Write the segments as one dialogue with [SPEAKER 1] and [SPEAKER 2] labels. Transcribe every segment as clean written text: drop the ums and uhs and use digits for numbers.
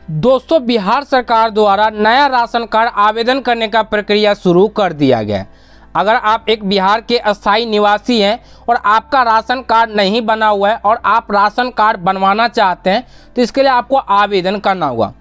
[SPEAKER 1] दोस्तों, बिहार सरकार द्वारा नया राशन कार्ड आवेदन करने का प्रक्रिया शुरू कर दिया गया है। अगर आप एक बिहार के अस्थायी निवासी हैं और आपका राशन कार्ड नहीं बना हुआ है और आप राशन कार्ड बनवाना चाहते हैं तो इसके लिए आपको आवेदन करना होगा।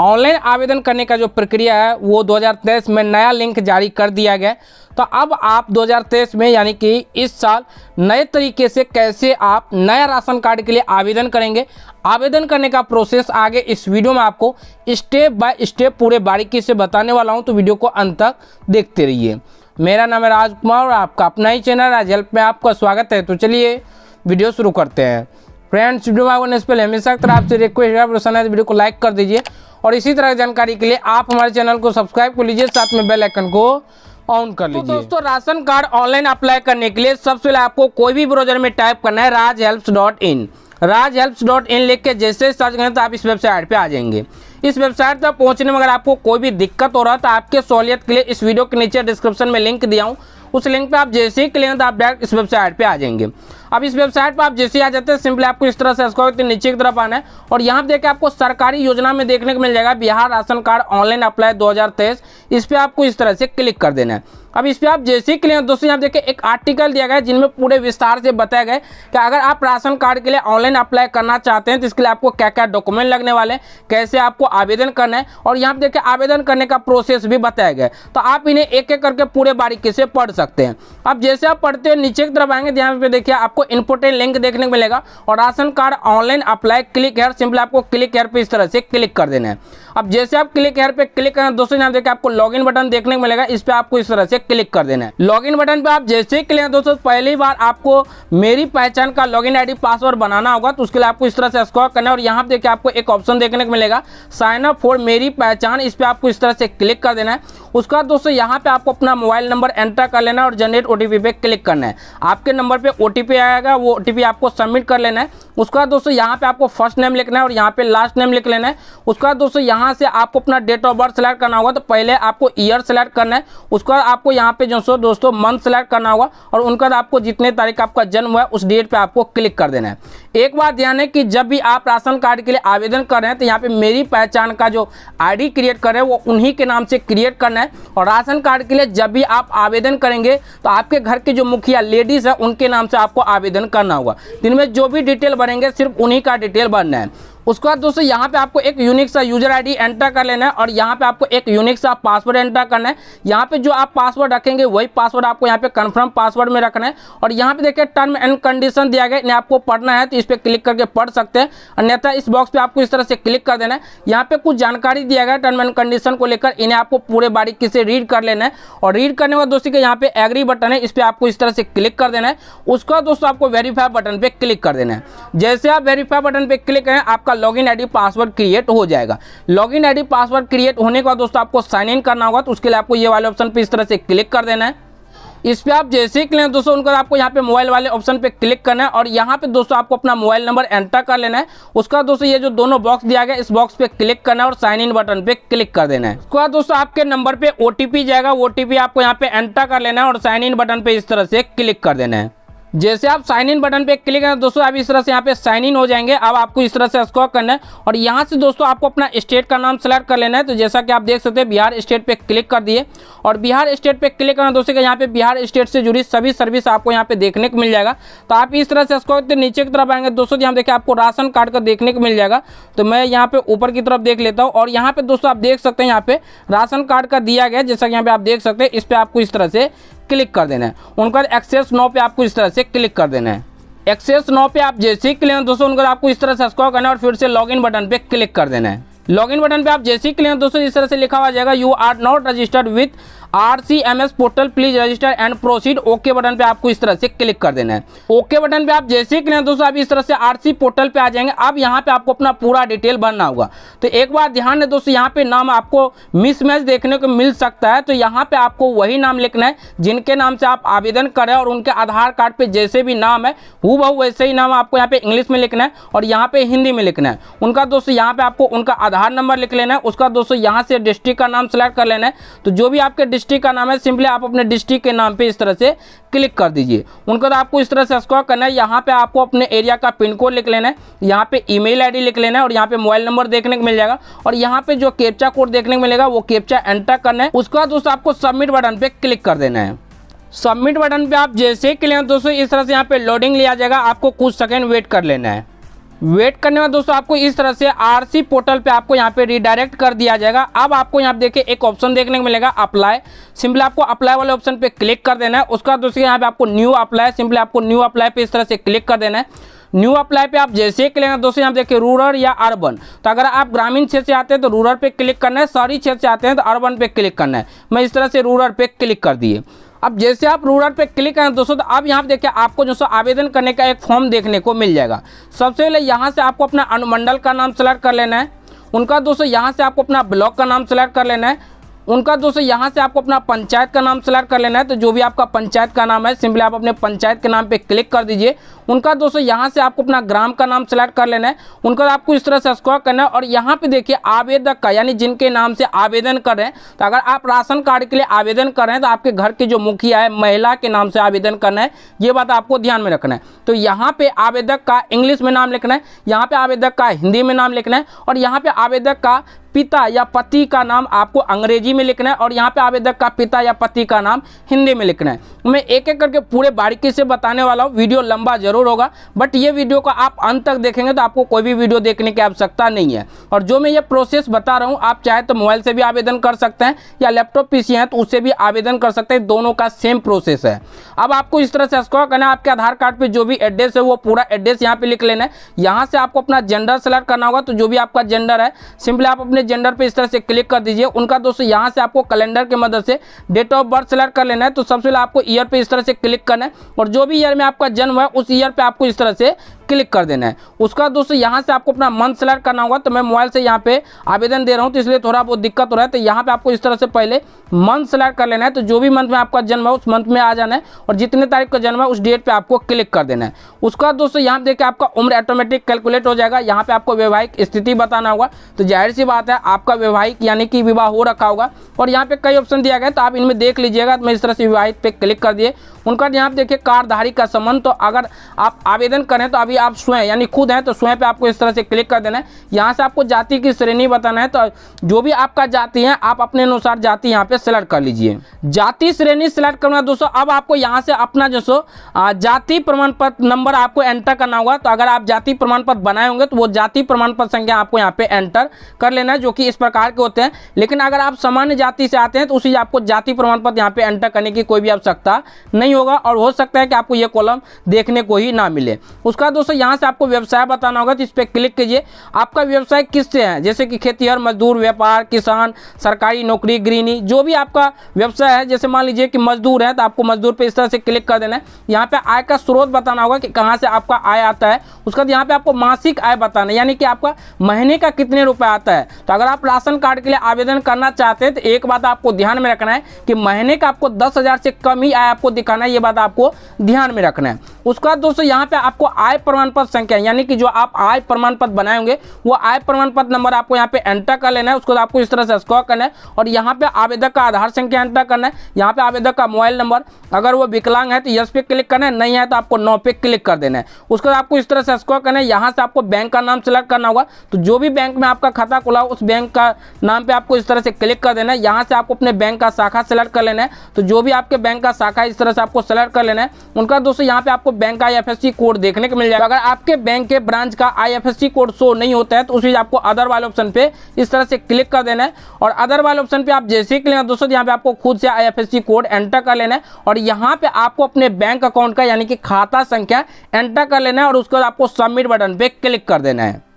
[SPEAKER 1] ऑनलाइन आवेदन करने का जो प्रक्रिया है वो 2023 में नया लिंक जारी कर दिया गया। तो अब आप 2023 में यानी कि इस साल नए तरीके से कैसे आप नया राशन कार्ड के लिए आवेदन करेंगे, आवेदन करने का प्रोसेस आगे इस वीडियो में आपको स्टेप बाय स्टेप पूरे बारीकी से बताने वाला हूं। तो वीडियो को अंत तक देखते रहिए। मेरा नाम है राजकुमार और आपका अपना ही चैनल राज हेल्प में आपका स्वागत है। तो चलिए वीडियो शुरू करते हैं। फ्रेंड्स, वीडियो में आने से पहले हमेशा की तरह आपसे रिक्वेस्ट है, पसंद है तो वीडियो को लाइक कर दीजिए और इसी तरह की जानकारी के लिए आप हमारे चैनल को सब्सक्राइब कर लीजिए, साथ में बेल आइकन को ऑन कर लीजिए। तो दोस्तों, राशन कार्ड ऑनलाइन अप्लाई करने के लिए सबसे पहले आपको कोई भी ब्राउजर में टाइप करना है rajhelps.in। rajhelps.in लिख के जैसे सर्च करें तो आप इस वेबसाइट पे आ जाएंगे। इस वेबसाइट तक पहुंचने में अगर आपको कोई भी दिक्कत हो रहा है तो आपके सहूलियत के लिए इस वीडियो के नीचे डिस्क्रिप्शन में लिंक दिया हूं, उस लिंक पे आप जैसे ही क्लिक तो आप डायरेक्ट इस वेबसाइट पे आ जाएंगे। अब इस वेबसाइट पर आप जैसे ही आ जाते हैं सिंपली आपको इस तरह से स्क्रॉल करके नीचे की तरफ आना है और यहाँ पे देखिए आपको सरकारी योजना में देखने को मिल जाएगा Bihar ration card online apply 2023। इस पे आपको इस तरह से क्लिक कर देना है। अब इस पे आप जैसे ही क्लिक दोस्तों यहाँ देखिए एक आर्टिकल दिया गया है जिनमें पूरे विस्तार से बताया गया कि अगर आप राशन कार्ड के लिए ऑनलाइन अप्लाई करना चाहते हैं तो इसके लिए आपको क्या क्या डॉक्यूमेंट लगने वाले हैं, कैसे आपको आवेदन करना है और यहाँ पे देखिए आवेदन करने का प्रोसेस भी बताया गया है। तो आप इन्हें एक एक करके पूरे बारीकी से पढ़ सकते हैं। अब जैसे आप पढ़ते हुए नीचे की तरफ आएंगे यहाँ पे देखिए आपको इंपोर्टेंट लिंक देखने को मिलेगा और ration card online apply click here, simple आपको क्लिक हेयर पे इस तरह से क्लिक कर देना है। अब जैसे आप क्लिक हेयर पे क्लिक करें दोस्तों यहाँ देखिए आपको लॉगिन बटन देखने को मिलेगा, इस पे आपको इस तरह से क्लिक कर देना है। लॉगिन बटन पे आप जैसे ही क्लिक दोस्तों पहली बार आपको मेरी पहचान का लॉगिन आईडी पासवर्ड बनाना होगा, तो उसके लिए आपको इस तरह से स्क्रॉल करना है और यहाँ पे देखिए आपको एक ऑप्शन देखने को मिलेगा साइन अप फॉर मेरी पहचान, इस पे आपको इस तरह से क्लिक कर देना है। उसके बाद दोस्तों यहाँ पे आपको अपना मोबाइल नंबर एंटर कर लेना है और जनरेट ओटीपी पे क्लिक करना है। आपके नंबर पे ओटीपी आएगा, वो ओटीपी आपको सबमिट कर लेना है। उसके बाद दोस्तों यहाँ पे आपको फर्स्ट नेम लिखना है और यहाँ पे लास्ट नेम लिख लेना है। उसके बाद दोस्तों यहाँ से आपको अपना डेट ऑफ बर्थ सेलेक्ट करना होगा, तो पहले आपको ईयर सेलेक्ट करना है। उसके बाद आपको यहाँ पे जो दोस्तों मंथ सेलेक्ट करना होगा और उनके बाद आपको जितने तारीख आपका जन्म हुआ है उस डेट पे आपको क्लिक कर देना है। एक बात ध्यान है कि जब भी आप राशन कार्ड के लिए आवेदन कर रहे हैं तो यहाँ पे मेरी पहचान का जो आईडी क्रिएट कर रहे हैं वो उन्हीं के नाम से क्रिएट करना है और राशन कार्ड के लिए जब भी आप आवेदन करेंगे तो आपके घर के जो मुखिया लेडीज है उनके नाम से आपको आवेदन करना होगा। जिनमें जो भी डिटेल भरेंगे सिर्फ उन्हीं का डिटेल भरना है। उसके बाद दोस्तों यहाँ पे आपको एक यूनिक सा यूजर आईडी एंटर कर लेना है और यहाँ पे आपको एक यूनिक सा पासवर्ड एंटर करना है। यहाँ पे जो आप पासवर्ड रखेंगे वही पासवर्ड आपको यहाँ पे कंफर्म पासवर्ड में रखना है और यहाँ पे देखिए टर्म एंड कंडीशन दिया गया, इन्हें आपको पढ़ना है तो इस पे क्लिक करके पढ़ सकते हैं, अन्यथा इस बॉक्स पे आपको इस तरह से क्लिक कर देना है। यहाँ पे कुछ जानकारी दिया गया टर्म एंड कंडीशन को लेकर, इन्हें आपको पूरे बारीकी से रीड कर लेना है और रीड करने के बाद दोस्तों के यहाँ पे एग्री बटन है, इस पे आपको इस तरह से क्लिक कर देना है। उसके बाद दोस्तों आपको वेरीफाई बटन पे क्लिक कर देना है। जैसे आप वेरीफाई बटन पे क्लिक करें आपका लॉगिन आईडी पासवर्ड क्रिएट हो जाएगा। लॉगिन आईडी पासवर्ड क्रिएट होने के बाद दोस्तों आपको साइन इन करना होगा, तो उसके लिए आपको ये वाले ऑप्शन पे इस तरह से क्लिक कर देना है। इस पे आप जैसे ही क्लिक दोस्तों उनका आपको यहाँ पे मोबाइल वाले ऑप्शन पे क्लिक करना है और यहाँ पे दोस्तों आपको अपना मोबाइल नंबर एंटर कर लेना है। उसका दोस्तों ये जो दोनों बॉक्स दिया गया इस बॉक्स पे क्लिक करना है और साइन इन बटन पे क्लिक कर देना है। उसके बाद दोस्तों आपके नंबर पे ओटीपी जाएगा, ओटीपी आपको यहाँ पे एंटर कर लेना है और साइन इन बटन पे इस तरह से क्लिक कर देना है। जैसे आप साइन इन बटन पे क्लिक करें दोस्तों आप इस तरह से यहाँ पे साइन इन हो जाएंगे। अब आपको इस तरह से स्क्रॉल करना है और यहाँ से दोस्तों आपको अपना स्टेट का नाम सेलेक्ट कर लेना है। तो जैसा कि आप देख सकते हैं बिहार स्टेट पे क्लिक कर दिए और बिहार स्टेट पे क्लिक करना दोस्तों के यहाँ पे बिहार स्टेट से जुड़ी सभी सर्विस आपको यहाँ पे देखने को मिल जाएगा। तो आप इस तरह से स्क्रॉल करते नीचे की तरफ आएंगे दोस्तों, यहाँ देखिए आपको राशन कार्ड का देखने को मिल जाएगा। तो मैं यहाँ पे ऊपर की तरफ देख लेता हूँ और यहाँ पे दोस्तों आप देख सकते हैं यहाँ पे राशन कार्ड का दिया गया, जैसा कि यहाँ पे आप देख सकते हैं। इस पे आपको इस तरह से क्लिक कर देना है। उनका एक्सेस नाउ पे आपको इस तरह से क्लिक कर देना है। एक्सेस नाउ पे आप जैसे ही क्लिक दोस्तों उनका आपको इस तरह से स्क्रॉल करना है और फिर से लॉगिन बटन पे क्लिक कर देना है। लॉगिन बटन पे आप जैसे ही क्लिक दोस्तों इस तरह से लिखा हुआ जाएगा you are not registered with RCMS portal, please register and proceed. Okay button पे आपको इस तरह से क्लिक कर देना है। ओके बटन पे आप जैसे ही क्लिक दोस्तों आप इस तरह से RC पोर्टल पे आ जाएंगे। अब यहाँ पे आपको अपना पूरा डिटेल भरना होगा। तो एक बार ध्यान दें दोस्तों, यहाँ पे नाम आपको मिसमैच देखने को मिल सकता है, तो यहाँ पे आपको वही नाम लिखना है जिनके नाम से आप आवेदन करें और उनके आधार कार्ड पे जैसे भी नाम है हूबहू वैसे ही नाम आपको यहाँ पे इंग्लिश में लिखना है और यहाँ पे हिंदी में लिखना है। उनका दोस्तों यहाँ पे आपको उनका आधार नंबर लिख लेना है। उसका दोस्तों यहाँ से डिस्ट्रिक्ट का नाम सेलेक्ट कर लेना है। तो जो भी आपके डिस्ट्रिक्ट का नाम है, सिंपली आप अपने डिस्ट्रिक्ट के नाम पे इस तरह से क्लिक कर दीजिए। उनका तो आपको इस तरह से स्क्रॉल करना है। यहाँ पे आपको अपने एरिया का पिन कोड लिख लेना है, यहाँ पे ईमेल आईडी लिख लेना है और यहाँ पे मोबाइल नंबर देखने को मिल जाएगा और यहाँ पे जो कैप्चा कोड देखने को मिलेगा वो कैप्चा एंटर करना है। उसके बाद दोस्तों आपको सबमिट बटन पे क्लिक कर देना है। सबमिट बटन पे आप जैसे ही क्लिक दोस्तों इस तरह से यहाँ पे लोडिंग लिया जाएगा, आपको कुछ सेकंड वेट कर लेना है। वेट करने के बाद दोस्तों आपको इस तरह से आरसी पोर्टल पे आपको यहाँ पे रिडायरेक्ट कर दिया जाएगा। अब आपको यहाँ पे देखिए एक ऑप्शन देखने को मिलेगा अप्लाई, सिंपली आपको अप्लाई वाले ऑप्शन पे क्लिक कर देना है। उसका दोस्तों यहाँ पे आपको न्यू अप्लाई, सिंपली आपको न्यू अप्लाई पे इस तरह से क्लिक कर देना है। न्यू अप्लाई पे आप जैसे ही क्लिक दोस्तों यहाँ देखिए रूरल या अर्बन, तो अगर आप ग्रामीण क्षेत्र से आते हैं तो रूरल पे क्लिक करना है, शहरी क्षेत्र से आते हैं तो अर्बन पे क्लिक करना है। मैं इस तरह से रूरल पे क्लिक कर दिए। अब जैसे आप रूरल पे क्लिक करें दोस्तों तो अब यहाँ पे देखिए आपको जो आवेदन करने का एक फॉर्म देखने को मिल जाएगा। सबसे पहले यहाँ से आपको अपना अनुमंडल का नाम सेलेक्ट कर लेना है। उनका दोस्तों यहाँ से आपको अपना ब्लॉक का नाम सेलेक्ट कर लेना है। उनका दोस्तों यहाँ से आपको अपना पंचायत का नाम सेलेक्ट कर लेना है। तो जो भी आपका पंचायत का नाम है सिंपली आप अपने पंचायत के नाम पे क्लिक कर दीजिए। उनका दोस्तों यहाँ से आपको अपना ग्राम का नाम सेलेक्ट कर लेना है। उनका आपको इस तरह से स्क्रॉल करना है और यहाँ पे देखिए आवेदक का यानी जिनके नाम से आवेदन कर रहे हैं, तो अगर आप राशन कार्ड के लिए आवेदन कर रहे हैं तो आपके घर के जो मुखिया है महिला के नाम से आवेदन करना है, ये बात आपको ध्यान में रखना है। तो यहाँ पे आवेदक का इंग्लिश में नाम लिखना है, यहाँ पे आवेदक का हिंदी में नाम लिखना है और यहाँ पे आवेदक का पिता या पति का नाम आपको अंग्रेजी में लिखना है और यहाँ पे आवेदक का पिता या पति का नाम हिंदी में लिखना है। मैं एक एक करके पूरे बारीकी से बताने वाला हूँ, वीडियो लंबा जरूर होगा बट ये वीडियो को आप अंत तक देखेंगे तो आपको कोई भी वीडियो देखने की आवश्यकता नहीं है। और जो मैं ये प्रोसेस बता रहा हूँ आप चाहे तो मोबाइल से भी आवेदन कर सकते हैं या लैपटॉप पीसी है तो उससे भी आवेदन कर सकते हैं, दोनों का सेम प्रोसेस है। अब आपको इस तरह से स्क्रॉल करना है, आपके आधार कार्ड पे जो भी एड्रेस है वो पूरा एड्रेस यहाँ पे लिख लेना है। यहाँ से आपको अपना जेंडर सेलेक्ट करना होगा, तो जो भी आपका जेंडर है सिंपली आप अपने जेंडर पे इस तरह से क्लिक कर दीजिए। उनका दोस्तों यहाँ से आपको कैलेंडर की मदद से डेट ऑफ बर्थ सेलेक्ट कर लेना है। तो सबसे पहले आपको ईयर पे इस तरह से क्लिक करना है और जो भी ईयर में आपका जन्म है उस ईयर पे आपको इस तरह से क्लिक कर देना है। उसका दोस्तों यहाँ से आपको अपना मंथ सेलेक्ट करना होगा। तो मैं मोबाइल से यहाँ पे आवेदन दे रहा हूँ तो इसलिए थोड़ा बहुत दिक्कत हो रहा है। तो यहाँ पे आपको इस तरह से पहले मंथ सेलेक्ट कर लेना है। तो जो भी मंथ में आपका जन्म है उस मंथ में आ जाना है और जितने तारीख का जन्म है उस डेट पे आपको क्लिक कर देना है। उसका दोस्तों यहाँ देखिए आपका उम्र ऑटोमेटिक कैलकुलेट हो जाएगा। यहाँ पे आपको वैवाहिक स्थिति बताना होगा, तो जाहिर सी बात है आपका वैवाहिक यानी कि विवाह हो रखा होगा और यहाँ पे कई ऑप्शन दिया गया तो आप इनमें देख लीजिएगा। तो मैं इस तरह से विवाहित पे क्लिक कर दिए। उनका यहाँ पे देखिए कार्डधारी का संबंध, तो अगर आप आवेदन करें तो अभी आप स्वयं यानी खुद हैं तो स्वयं पे आपको इस तरह से क्लिक कर देना है। यहाँ से आपको जाति की श्रेणी बताना है, तो जो भी आपका जाति है आप अपने अनुसार जाति यहाँ पे सेलेक्ट कर लीजिए। जाति श्रेणी सेलेक्ट करना दोस्तों, अब आपको यहाँ से अपना जो जाति प्रमाण पत्र नंबर आपको एंटर करना होगा। तो अगर आप जाति प्रमाण पत्र बनाए होंगे तो वो जाति प्रमाण पत्र संख्या आपको यहाँ पे एंटर कर लेना है, जो कि इस प्रकार के होते हैं। लेकिन अगर आप सामान्य जाति से आते हैं तो उसी आपको जाति प्रमाण पत्र यहाँ पे एंटर करने की कोई भी आवश्यकता नहीं होगा और हो सकता है कि आपको ये कॉलम देखने को ही ना मिले। उसका दोस्तों यहाँ से आपको व्यवसाय बताना होगा, तो इस पर क्लिक कीजिए। आपका व्यवसाय किससे है, जैसे कि खेतीहर, मजदूर, व्यापार, किसान, सरकारी नौकरी, गृहिणी, जो भी आपका व्यवसाय है। जैसे मान लीजिए कि मजदूर है तो आपको मजदूर पे इस तरह से क्लिक कर देना है। यहाँ पे आय का स्रोत बताना होगा कि कहाँ से आपका आय आता है। उसका यहाँ पे आपको मासिक आय बताना है, यानी कि आपका महीने का कितने रुपए आता है। तो अगर आप राशन कार्ड के लिए आवेदन करना चाहते हैं तो एक बात आपको ध्यान में रखना है कि महीने का आपको 10,000 से कम ही आय आपको दिखाना है, ये बात आपको ध्यान में रखना है। उसका दोस्तों यहाँ पे आपको आय प्रमाण पत्र संख्या यानी कि जो आप आय प्रमाण पत्र बनाए होंगे वो आय प्रमाण पत्र नंबर आपको यहाँ पे एंटर कर लेना है। उसको आपको इस तरह से स्क्रॉल करना है और यहाँ पे आवेदक का आधार संख्या एंटर करना है। यहाँ पे आवेदक का मोबाइल नंबर, अगर वो विकलांग है तो यस पे क्लिक करना है, नहीं है तो आपको नो पे क्लिक कर देना है। उसको आपको इस तरह से स्क्रॉल करना है। यहाँ से आपको बैंक का नाम सेलेक्ट करना होगा, तो जो भी बैंक में आपका खाता खुला हो उस बैंक का नाम पे आपको इस तरह से क्लिक कर देना है। यहाँ से आपको अपने बैंक का शाखा सेलेक्ट कर लेना है, तो जो भी आपके बैंक का शाखा इस तरह से आपको सेलेक्ट कर लेना है। उनका दोस्तों यहाँ पे आपको बैंक का IFSC कोड देखने को मिल जाएगा। अगर आपके बैंक के ब्रांच का IFSC कोड शो नहीं होता है तो उसी आपको अदर वाले ऑप्शन पे इस तरह से क्लिक कर देना है और अदर वाले ऑप्शन पे आप जैसे ही क्लिक दोस्तों यहाँ पे आपको खुद से IFSC कोड एंटर कर लेना है और यहाँ पे आपको अपने बैंक अकाउंट का यानी कि खाता संख्या एंटर कर लेना है और उसके बाद आपको सबमिट बटन पे क्लिक कर देना है।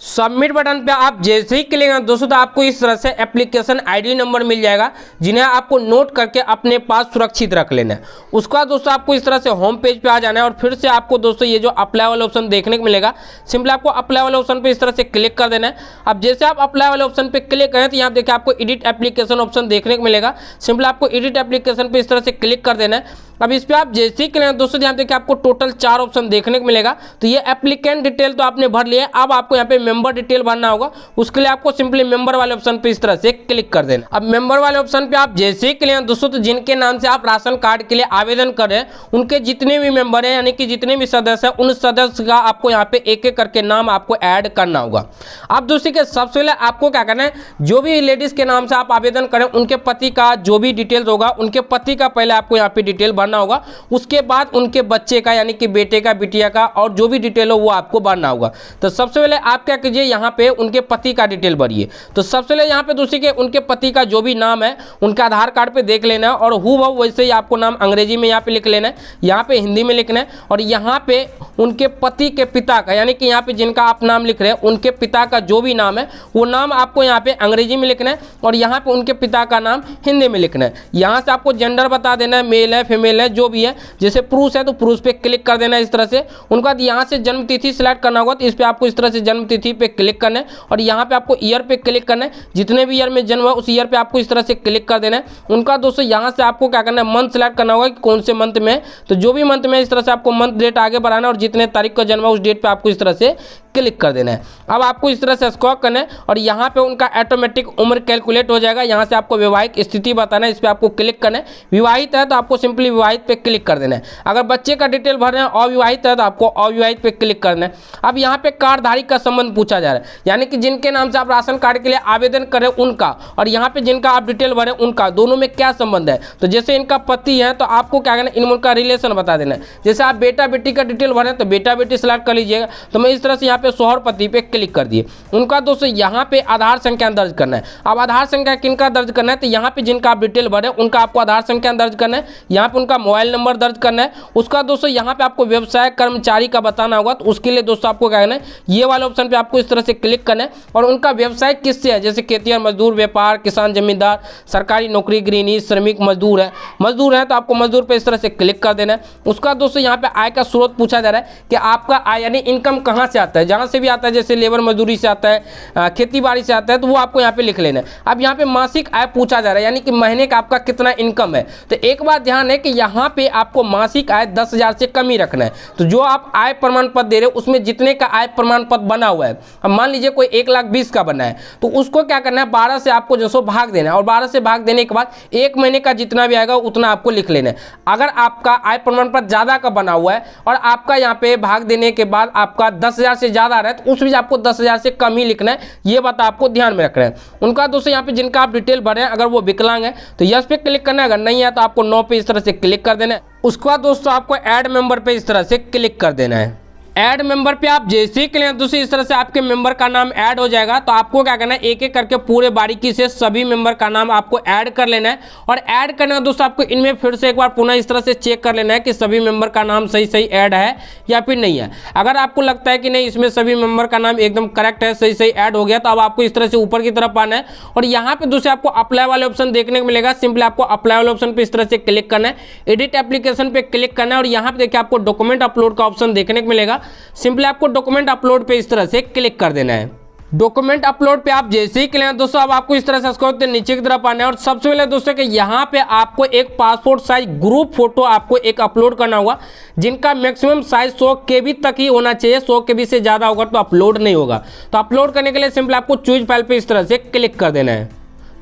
[SPEAKER 1] सबमिट बटन पे आप जैसे ही क्लिक करें दोस्तों तो आपको इस तरह से एप्लीकेशन आईडी नंबर मिल जाएगा, जिन्हें आपको नोट करके अपने पास सुरक्षित रख लेना है। उसका दोस्तों आपको इस तरह से होम पेज पे आ जाना है और फिर से आपको दोस्तों ये जो अप्लाई वाला ऑप्शन देखने को मिलेगा, सिंपली आपको अप्लाई वाले ऑप्शन पे इस तरह से क्लिक कर देना है। अब जैसे आप अप्लाई वाले ऑप्शन पे क्लिक करें तो यहाँ देखिए आपको एडिट एप्लीकेशन ऑप्शन देखने को मिलेगा। सिंपली आपको एडिट एप्लीकेशन पे इस तरह से क्लिक कर देना है। अब इस पे आप जैसे ही क्लिक दोस्तों ध्यान देखिए आपको टोटल 4 ऑप्शन देखने को मिलेगा। तो ये एप्लीकेंट डिटेल तो आपने भर लिया है, अब आपको यहाँ पे मेंबर डिटेल भरना होगा। उसके लिए आपको सिंपली मेंबर वाले ऑप्शन पे इस तरह से क्लिक कर देना। अब मेंबर वाले ऑप्शन पे आप जैसे ही क्लिक दोस्तों तो जिनके नाम से आप राशन कार्ड के लिए आवेदन कर रहे हैं उनके जितने भी मेंबर हैं यानी कि जितने भी सदस्य हैं उन सदस्य का आपको यहाँ पे एक एक करके नाम आपको ऐड करना होगा। अब दूसरी के सबसे पहले आपको क्या करना है, जो भी लेडीज के नाम से आप आवेदन करें उनके पति का जो भी डिटेल्स होगा उनके पति का पहले आपको यहाँ पे डिटेल भरना होगा। उसके बाद उनके बच्चे का यानी कि बेटे का बिटिया का और जो भी डिटेल हो वो आपको भरना होगा। तो सबसे पहले आप क्या कीजिए यहाँ पे उनके पति का डिटेल भरिए। तो सबसे पहले यहाँ पे दूसरी के उनके पति का जो भी नाम है उनका आधार कार्ड पे देख लेना है और हूबहू वैसे ही आपको नाम अंग्रेजी में यहाँ पे लिख लेना है, यहाँ पे हिंदी में लिखना है और यहाँ पे उनके पति के पिता का यानी कि यहाँ पे जिनका आप नाम लिख रहे हैं उनके पिता का जो भी नाम है वो नाम आपको यहाँ पे अंग्रेजी में लिखना है और यहाँ पे उनके पिता का नाम हिंदी में लिखना है। यहाँ से आपको जेंडर बता देना है, मेल है फीमेल है जो भी है, जैसे पुरुष है तो पुरुष पे क्लिक कर देना है इस तरह से। उनके बाद यहाँ से जन्म तिथि सिलेक्ट करना होगा तो इस पर आपको इस तरह से जन्म तिथि पे क्लिक करना है और यहाँ पे आपको ईयर पे क्लिक करना है, जितने भी ईयर में जन्म हुआ उस ईयर पे आपको इस तरह से क्लिक कर देना है। उनका दोस्तों यहाँ से आपको क्या करना है, मंथ सिलेक्ट करना होगा कि कौन से मंथ में है, तो जो भी मंथ में इस तरह से आपको मंथ डेट आगे बढ़ाना है और जितने तारीख का जन्म है उस डेट पे आपको इस तरह से क्लिक कर देना है। अब आपको इस तरह से स्क्रॉल करना है और यहाँ पे उनका ऑटोमेटिक उम्र कैलकुलेट हो जाएगा। यहाँ से आपको वैवाहिक स्थिति बताना है, इस पर आपको क्लिक करना है। विवाहित है तो आपको सिंपली विवाहित पे क्लिक कर देना है। अगर बच्चे का डिटेल भर रहे हैं अविवाहित है तो आपको अविवाहित पे क्लिक करना है। अब यहाँ पे कार्डधारी का संबंध पूछा जा रहा है, यानी कि जिनके नाम से आप राशन कार्ड के लिए आवेदन करें उनका और यहाँ पे जिनका आप डिटेल भरें उनका दोनों में क्या संबंध है। तो जैसे इनका पति है तो आपको क्या करना है, इनका रिलेशन बता देना है। जैसे आप बेटा बेटी का डिटेल भरें तो बेटा बेटी सिलेक्ट कर लीजिएगा। तो मैं इस तरह से यहाँ पे शौहर पति पे क्लिक कर दिए। उनका दोस्तों यहाँ पे आधार संख्या दर्ज करना है। अब आधार संख्या किनका दर्ज करना है, तो यहाँ पे जिनका आप डिटेल भरे उनका आपको आधार संख्या दर्ज करना है। यहाँ पे उनका मोबाइल नंबर दर्ज करना है। उसका दोस्तों यहाँ पे आपको व्यवसाय कर्मचारी का बताना होगा। तो उसके लिए दोस्तों आपको क्या करना है, ये वाले ऑप्शन पे आपको इस तरह से क्लिक करना है और उनका व्यवसाय किससे है, जैसे खेतिहर मजदूर, व्यापार, किसान, जमींदार, सरकारी नौकरी, गृहिणी, श्रमिक, मजदूर है तो आपको मजदूर पे इस तरह से क्लिक कर देना है। उसका दोस्तों यहाँ पे आय का स्रोत पूछा जा रहा है कि आपका आय यानी इनकम कहाँ से आता है, जहाँ से भी आता है जैसे लेबर मजदूरी से आता है, खेती बाड़ी से आता है, तो वो आपको यहाँ पे लिख लेना है। अब यहाँ पे मासिक आय पूछा जा रहा है यानी कि महीने का आपका कितना इनकम है। तो एक बात ध्यान है कि यहाँ पे आपको मासिक आय 10,000 से कम ही रखना है। तो जो आप आय प्रमाण पत्र दे रहे हो उसमें जितने का आय प्रमाण पत्र बना हुआ है, अब मान लीजिए कोई 1,20,000 का बना है तो उसको क्या करना है, 12 से आपको जो सो भाग देना है और 12 से भाग देने के बाद एक महीने का जितना भी आएगा उतना आपको लिख लेना है। अगर आपका आय प्रमाण पत्र ज़्यादा का बना हुआ है और आपका यहाँ पे भाग देने के बाद आपका 10,000 से ज़्यादा आ रहा है तो उस बीच आपको 10,000 से कम ही लिखना है। ये बात आपको ध्यान में रखना है। उनका दोस्तों यहाँ पे जिनका आप डिटेल भरे हैं अगर वो विकलांग है तो यस पे क्लिक करना है, अगर नहीं है तो आपको नो पे इस तरह से क्लिक कर देना है। उसके बाद दोस्तों आपको ऐड मेंबर पे इस तरह से क्लिक कर देना है। ऐड मेंबर पे आप जैसे ही क्लिक दोस्तों इस तरह से आपके मेंबर का नाम ऐड हो जाएगा। तो आपको क्या करना है, एक एक करके पूरे बारीकी से सभी मेंबर का नाम आपको ऐड कर लेना है और ऐड करने का दोस्तों आपको इनमें फिर से एक बार पुनः इस तरह से चेक कर लेना है कि सभी मेंबर का नाम सही सही ऐड है या फिर नहीं है। अगर आपको लगता है कि नहीं इसमें सभी मेंबर का नाम एकदम करेक्ट है, सही सही ऐड हो गया, तो अब आपको इस तरह से ऊपर की तरफ आना है और यहाँ पे दूसरे आपको अप्लाई वाले ऑप्शन देखने को मिलेगा। सिंपली आपको अप्लाई वाले ऑप्शन पे इस तरह से क्लिक करना है, एडिट एप्लीकेशन पे क्लिक करना है और यहाँ पे देखिए आपको डॉक्यूमेंट अपलोड का ऑप्शन देखने को मिलेगा। सिंपली आपको डॉक्यूमेंट अपलोड पे इस तरह से क्लिक कर देना है। डॉक्यूमेंट अपलोड पे आप जैसे ही क्लिक दोस्तों अब आपको इस तरह से स्क्रॉल करते नीचे की तरफ आना है और सबसे पहले दोस्तों कि यहाँ पे आपको एक पासपोर्ट साइज ग्रुप फोटो आपको एक अपलोड करना होगा, जिनका मैक्सिमम साइज 100 KB तक ही होना चाहिए। 100 KB से ज़्यादा होगा तो अपलोड नहीं होगा। तो अपलोड करने के लिए सिंपल आपको चूज फाइल पे इस तरह से क्लिक कर देना है।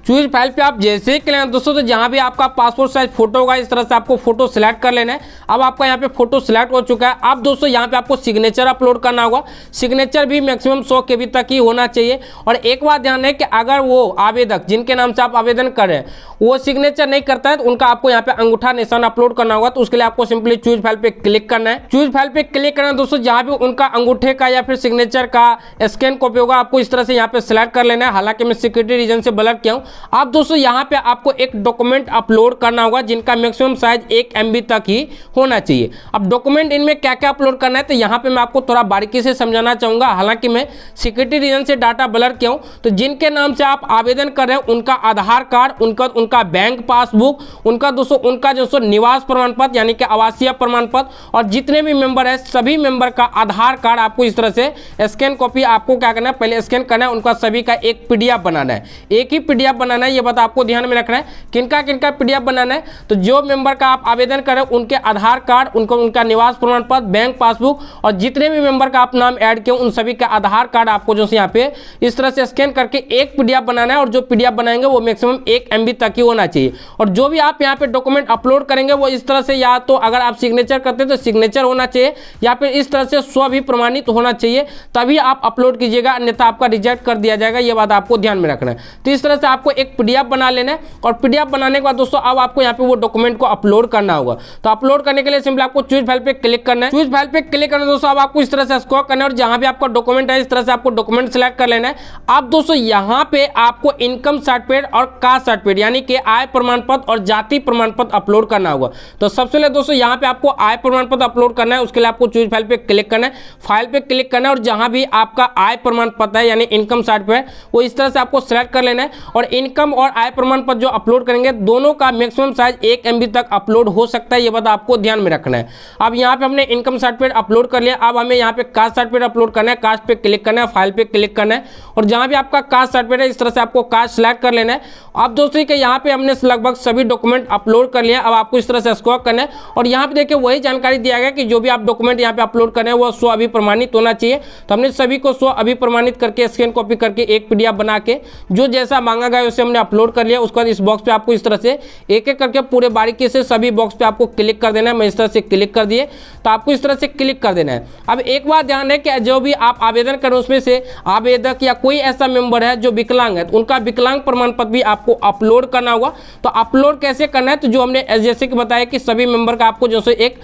[SPEAKER 1] चूज फाइल पे आप जैसे ही क्लिक दोस्तों तो जहाँ भी आपका पासपोर्ट साइज फोटो होगा इस तरह से आपको फोटो सिलेक्ट कर लेना है। अब आपका यहाँ पे फोटो सिलेक्ट हो चुका है। अब दोस्तों यहाँ पे आपको सिग्नेचर अपलोड करना होगा। सिग्नेचर भी मैक्सिमम 100 KB तक ही होना चाहिए। और एक बात ध्यान है कि अगर वो आवेदक जिनके नाम से आप आवेदन कर रहे हैं वो सिग्नेचर नहीं करता है तो उनका आपको यहाँ पे अंगूठा निशान अपलोड करना होगा। तो उसके लिए आपको सिंपली चूज फाइल पे क्लिक करना है। चूज फाइल पे क्लिक करना है दोस्तों, जहाँ भी उनका अंगूठे का या फिर सिग्नेचर का स्कैन कॉपी होगा आपको इस तरह से यहाँ पे सिलेक्ट कर लेना है। हालांकि मैं सिक्योरिटी रीजन से ब्लर किया हूँ। आप दोस्तों यहाँ पे आपको एक डॉक्यूमेंट अपलोड करना होगा जिनका मैक्सिमम साइज 1 MB तक ही होना चाहिए। अब डॉक्यूमेंट इनमें क्या क्या अपलोड करना है तो यहाँ पे मैं आपको थोड़ा बारीकी से समझाना चाहूँगा। हालांकि मैं सिक्योरिटी रीजन से डाटा ब्लर किया हूँ। तो जिनके नाम से आप आवेदन कर रहे हैं उनका आधार कार्ड, उनका बैंक पासबुक, उनका दोस्तों उनका जो निवास प्रमाण पत्र यानी कि आवासीय प्रमाण पत्र और जितने भी मेंबर है सभी मेंबर का आधार कार्ड आपको इस तरह से स्कैन कॉपी आपको क्या करना है, पहले स्कैन करना है। उनका सभी का एक PDF बनाना है। एक ही PDF बनाना है ये बात आपको ध्यान में रखना है। किनका किनका PDF बनाना है, तो जो मेंबर का आप आवेदन करें उनके आधार कार्ड, उनका निवास प्रमाण पत्र, बैंक पासबुक और जितने भी मेंबर का आप नाम ऐड किए उन सभी का आधार कार्ड आपको जो यहाँ पे इस तरह से स्कैन करके एक PDF बनाना है। और जो PDF बनाएंगे वो मैक्सिमम 1 MB तक ही होना चाहिए। और जो भी आप यहाँ पे डॉक्यूमेंट अपलोड करेंगे वो इस तरह से, या तो अगर आप सिग्नेचर करते हैं तो सिग्नेचर होना चाहिए, या फिर इस तरह से स्व भी प्रमाणित होना चाहिए, तभी आप अपलोड कीजिएगा, अन्यथा आपका रिजेक्ट कर दिया जाएगा। ये बात आपको ध्यान में रखना है। तो इस तरह से आपको एक PDF बना लेना है। और PDF बनाने के बाद दोस्तों अब आपको यहाँ पे वो डॉक्यूमेंट को अपलोड करना होगा। तो अपलोड करने के लिए सिंपल आपको चूज फाइल पे क्लिक करना है। चूज फाइल पे क्लिक करना है दोस्तों, अब आपको इस तरह से स्क्रॉल करना है और जहां भी आपका डॉक्यूमेंट है इस तरह से आपको डॉक्यूमेंट सिलेक्ट कर लेना है। अब दोस्तों यहाँ पे आपको इनकम सर्टिफिकेट और कास्ट सर्टिफिकेट यानी कि आय प्रमाण पत्र और जाति प्रमाण पत्र अपलोड करना होगा। तो सबसे पहले दोस्तों यहाँ पे आपको आय प्रमाण पत्र अपलोड करना है। उसके लिए आपको चूज फाइल पे क्लिक करना है, फाइल पे क्लिक करना है और जहां भी आपका आय प्रमाण पत्र है यानी इनकम सर्टिफिकेट वो इस तरह से आपको सिलेक्ट कर लेना है। और इनकम और आय प्रमाण पत्र जो अपलोड करेंगे दोनों का मैक्सिमम साइज 1 MB तक अपलोड हो सकता है, ये बात आपको ध्यान में रखना है। अब यहाँ पे हमने इनकम सर्टिफिकेट अपलोड कर लिया। अब हमें यहाँ पे कास्ट सर्टिफिकेट अपलोड करना है। कास्ट पे क्लिक करना है, फाइल पे क्लिक करना है और जहाँ भी आपका कास्ट सर्टिफिकेट है इस तरह से आपको कास्ट सिलेक्ट कर लेना है। अब दोस्तों के यहाँ पे हमने लगभग सभी डॉक्यूमेंट अपलोड कर लिया। अब आपको इस तरह से स्क्रॉल करना है और यहाँ पे देखिए वही जानकारी दिया गया कि जो भी आप डॉक्यूमेंट यहाँ पे अपलोड कर रहे हैं वो स्व अभिप्रमाणित होना चाहिए। तो हमने सभी को स्व अभिप्रमाणित करके स्कैन कॉपी करके एक PDF बना के जो जैसा मांगा गया उसे हमने अपलोड कर लिया। उसके बाद इस बॉक्स पे आपको इस तरह से एक एक करके पूरे बारीकी से सभी बॉक्स पे आपको क्लिक कर देना है। मैं इस तरह से क्लिक कर दिए तो आपको इस तरह से क्लिक कर देना है। अब एक बात ध्यान है कि जो भी आप आवेदन करें उसमें से आवेदक या कोई ऐसा मेंबर है जो विकलांग है तो उनका विकलांग प्रमाण पत्र भी आपको अपलोड करना होगा। तो अपलोड कैसे करना है, तो जो हमने जैसे कि बताया कि सभी मेंबर का आपको जैसे एक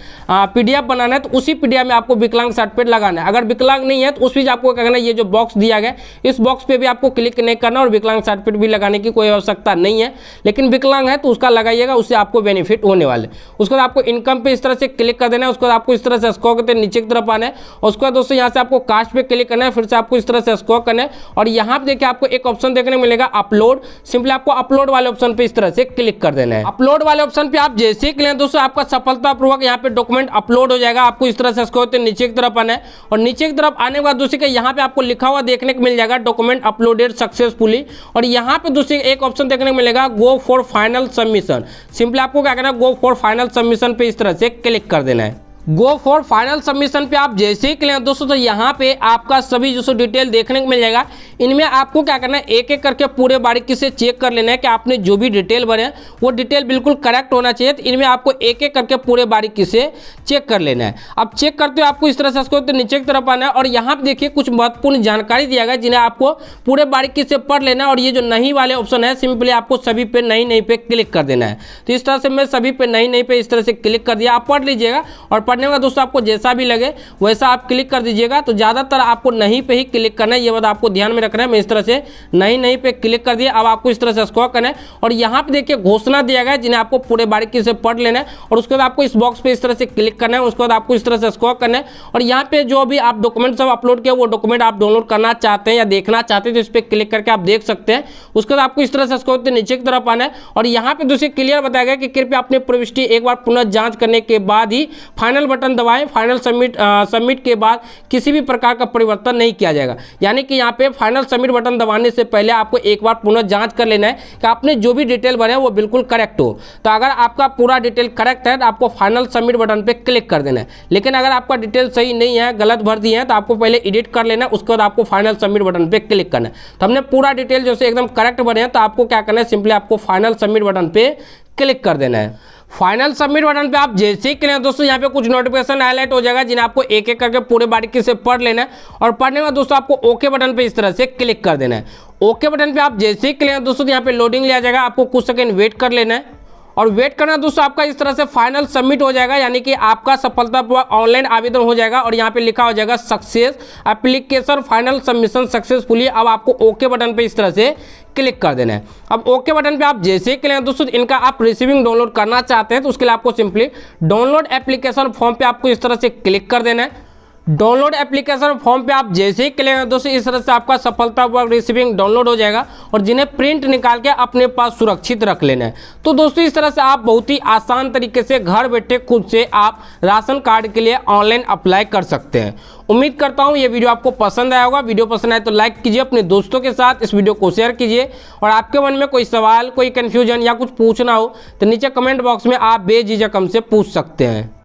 [SPEAKER 1] PDF बनाना है तो उसी PDF में आपको विकलांग सर्टिफिकेट लगाना है। अगर विकलांग नहीं है तो उस बीच आपको क्या करना है, ये जो बॉक्स दिया गया इस बॉक्स पे भी आपको क्लिक नहीं करना और विकलांग सर्टिफिकेट भी लगाने की कोई आवश्यकता नहीं है। लेकिन विकलांग है तो उसका लगाइएगा, उससे आपको बेनिफिट होने वाले। उसके बाद आपको इनकम पे इस तरह से क्लिक कर देना है। उसके बाद आपको इस तरह से स्क्रॉल करते नीचे की तरफ आना है। और उसके बाद दोस्तों यहाँ से आपको कास्ट पे क्लिक करना है, फिर से आपको इस तरह से स्क्रॉल करना है और यहाँ पे देखिए आपको एक ऑप्शन देखने मिलेगा अपलोड। सिंपली आपको अपलोड वाले ऑप्शन पे इस तरह से क्लिक कर देना है। अपलोड वाले ऑप्शन पे आप जैसे ही क्लिक दोस्तों आपका सफलतापूर्वक यहाँ पे डॉक्यूमेंट अपलोड हो जाएगा। आपको इस तरह से स्क्रॉल करते नीचे की तरफ आना है और नीचे की तरफ आने के बाद दूसरे के यहाँ पे आपको लिखा हुआ देखने को मिल जाएगा डॉक्यूमेंट अपलोडेड सक्सेसफुली। और यहाँ पे दूसरे एक ऑप्शन देखने को मिलेगा go for final submission. Simply आपको क्या करना है, गो फॉर फाइनल सबमिशन पे इस तरह से क्लिक कर देना है। गो फॉर फाइनल सबमिशन पे आप जैसे ही क्लिक दोस्तों तो यहाँ पे आपका सभी जो डिटेल देखने को मिल जाएगा। इनमें आपको क्या करना है, एक एक करके पूरे बारीकी से चेक कर लेना है कि आपने जो भी डिटेल भरे हैं वो डिटेल बिल्कुल करेक्ट होना चाहिए। तो इनमें आपको एक एक करके पूरे बारीकी से चेक कर लेना है। अब चेक करते हो आपको इस तरह से इसको तो नीचे की तरफ आना है और यहाँ पे देखिए कुछ महत्वपूर्ण जानकारी दिया गया जिन्हें आपको पूरे बारीकी से पढ़ लेना है। और ये जो नहीं वाले ऑप्शन है सिंपली आपको सभी पे नहीं पे क्लिक कर देना है। तो इस तरह से मैं सभी पे नहीं पे इस तरह से क्लिक कर दिया। आप पढ़ लीजिएगा और पढ़ने का दोस्तों आपको जैसा भी लगे वैसा आप क्लिक कर दीजिएगा। तो ज़्यादातर आपको नहीं पे ही क्लिक करना है, ये बात आपको ध्यान में रखना है। मैं इस तरह से नहीं पे क्लिक कर दिया। अब आपको इस तरह से स्क्रॉल करना है और यहाँ पे देखिए घोषणा दिया गया है जिन्हें आपको पूरे बारीकी से पढ़ लेना है। और उसके बाद आपको इस बॉक्स पे इस तरह से क्लिक करना है। उसके बाद आपको इस तरह से स्क्रॉल करना है और यहाँ पे जो भी आप डॉक्यूमेंट सब अपलोड किया वो डॉक्यूमेंट आप डाउनलोड करना चाहते हैं या देखना चाहते हैं तो इस पर क्लिक करके आप देख सकते हैं। उसके बाद आपको इस तरह से स्क्रॉल नीचे की तरफ आना है और यहाँ पे दूसरी क्लियर बताया गया कि कृपया अपनी प्रविष्टि एक बार पुनः जांच करने के बाद ही फाइनल बटन दबाएं। फाइनल सबमिट के बाद किसी भी प्रकार का परिवर्तन नहीं किया जाएगा। यानी कि यहाँ पे फाइनल सबमिट बटन दबाने से पहले आपको एक बार पुनः जांच कर लेना है कि आपने जो भी डिटेल भरे हैं वो बिल्कुल करेक्ट हो। तो अगर आपका पूरा डिटेल करेक्ट है तो आपको फाइनल सबमिट बटन पे क्लिक कर देना है। लेकिन अगर आपका डिटेल सही नहीं है, गलत भर दिए हैं, तो आपको पहले एडिट कर लेना है। उसके बाद आपको फाइनल सबमिट बटन पे क्लिक करना है। तो हमने पूरा डिटेल जैसे एकदम करेक्ट भरे हैं तो आपको क्या करना है, सिंपली आपको फाइनल सबमिट बटन पे क्लिक कर देना है। फाइनल सबमिट बटन पे आप जैसे ही क्लिक दोस्तों यहाँ पे कुछ नोटिफिकेशन हाईलाइट हो जाएगा जिन्हें आपको एक एक करके पूरे बारीकी से पढ़ लेना है। और पढ़ने में दोस्तों आपको ओके बटन पे इस तरह से क्लिक कर देना है। ओके बटन पे आप जैसे ही क्लिक दोस्तों यहाँ पे लोडिंग लिया जाएगा। आपको कुछ सेकंड वेट कर लेना है और वेट करना दोस्तों आपका इस तरह से फाइनल सबमिट हो जाएगा। यानी कि आपका सफलतापूर्वक ऑनलाइन आवेदन हो जाएगा और यहाँ पे लिखा हो जाएगा success application final submission successfully. अब आपको ओके बटन पे इस तरह से क्लिक कर देना है। अब ओके बटन पे आप जैसे ही क्लिक दोस्तों इनका आप रिसीविंग डाउनलोड करना चाहते हैं तो उसके लिए आपको सिंपली डाउनलोड एप्लीकेशन फॉर्म पे आपको इस तरह से क्लिक कर देना है। डाउनलोड एप्लीकेशन फॉर्म पे आप जैसे ही क्लिक करें दोस्तों, इस तरह से आपका सफलतापूर्वक रिसीविंग डाउनलोड हो जाएगा और जिन्हें प्रिंट निकाल के अपने पास सुरक्षित रख लेना है। तो दोस्तों इस तरह से आप बहुत ही आसान तरीके से घर बैठे खुद से आप राशन कार्ड के लिए ऑनलाइन अप्लाई कर सकते हैं। उम्मीद करता हूं ये वीडियो आपको पसंद आया होगा। वीडियो पसंद आए तो लाइक कीजिए, अपने दोस्तों के साथ इस वीडियो को शेयर कीजिए और आपके मन में कोई सवाल, कोई कन्फ्यूजन या कुछ पूछना हो तो नीचे कमेंट बॉक्स में आप बेझिझक हमसे पूछ सकते हैं।